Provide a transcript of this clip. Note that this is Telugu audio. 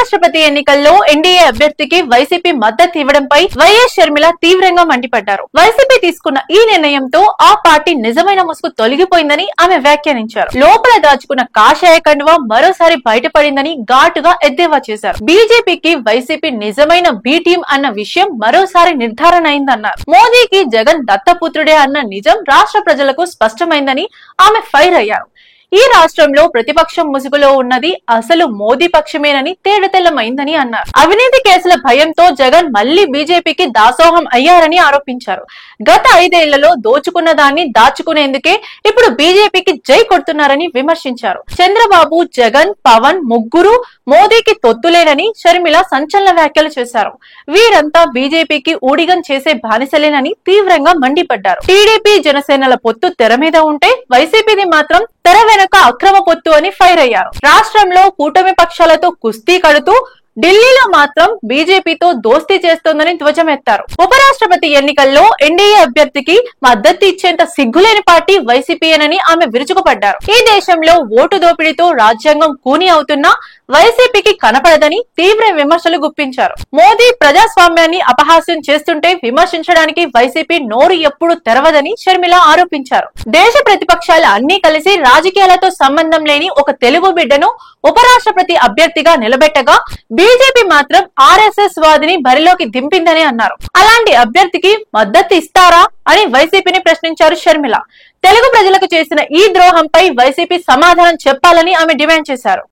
ఉపరాష్ట్రపతి ఎన్నికల్లో ఎన్డీఏ అభ్యర్థికి వైసీపీ మద్దతు ఇవ్వడంపై వైఎస్ షర్మిల తీవ్రంగా మండిపడ్డారు. వైసీపీ తీసుకున్న ఈ నిర్ణయంతో ఆ పార్టీ నిజమైన ముసుగు తొలగిపోయిందని ఆమె వ్యాఖ్యానించారు. లోపల దాచుకున్న కాషాయ కండువా మరోసారి బయటపడిందని ఘాటుగా ఎద్దేవా చేశారు. బీజేపీకి వైసీపీ నిజమైన బి టీం అన్న విషయం మరోసారి నిర్ధారణ అయిందన్నారు. మోదీకి జగన్ దత్తపుత్రుడే అన్న నిజం రాష్ట్ర ప్రజలకు స్పష్టమైందని ఆమె ఫైర్ అయ్యారు. ఈ రాష్ట్రంలో ప్రతిపక్షం ముసుగులో ఉన్నది అసలు మోదీ పక్షమేనని తేడతెల్లమైందని అన్నారు. అవినీతి కేసుల భయంతో జగన్ మళ్లీ బీజేపీకి దాసోహం అయ్యారని ఆరోపించారు. గత 5 ఏళ్లలో దోచుకున్న దాన్ని దాచుకునేందుకే ఇప్పుడు బీజేపీకి జై కొడుతున్నారని విమర్శించారు. చంద్రబాబు, జగన్, పవన్ ముగ్గురు మోదీకి తొత్తులేనని షర్మిల సంచలన వ్యాఖ్యలు చేశారు. వీరంతా బీజేపీకి ఊడిగం చేసే బానిసలేనని తీవ్రంగా మండిపడ్డారు. టీడీపీ, జనసేనల పొత్తు తెర మీద ఉంటే వైసీపీది మాత్రం తెర వెనక అక్రమ పొత్తు అని ఫైర్ అయ్యారు. రాష్ట్రంలో కూటమి పక్షాలతో కుస్తీ కడుతూ ఢిల్లీలో మాత్రం బీజేపీతో దోస్తీ చేస్తోందని ధ్వజమెత్తారు. ఉపరాష్ట్రపతి ఎన్నికల్లో ఎన్డీఏ అభ్యర్థికి మద్దతు ఇచ్చేంత సిగ్గులేని పార్టీ వైసీపీయేనని ఆమె విరుచుకుపడ్డారు. ఈ దేశంలో ఓటు దోపిడీతో రాజ్యాంగం కూని అవుతున్నా వైసీపీకి కనపడదని తీవ్ర విమర్శలు గుప్పించారు. మోదీ ప్రజాస్వామ్యాన్ని అపహాస్యం చేస్తుంటే విమర్శించడానికి వైసీపీ నోరు ఎప్పుడు తెరవదని షర్మిల ఆరోపించారు. దేశ ప్రతిపక్షాలు అన్ని కలిసి రాజకీయాలతో సంబంధం లేని ఒక తెలుగు బిడ్డను ఉపరాష్ట్రపతి అభ్యర్థిగా నిలబెట్టగా బీజేపీ మాత్రం ఆర్ఎస్ఎస్ వాదిని బరిలోకి దింపిందని అన్నారు. అలాంటి అభ్యర్థికి మద్దతు ఇస్తారా అని వైసీపీని ప్రశ్నించారు షర్మిల. తెలుగు ప్రజలకు చేసిన ఈ ద్రోహంపై వైసీపీ సమాధానం చెప్పాలని ఆమె డిమాండ్ చేశారు.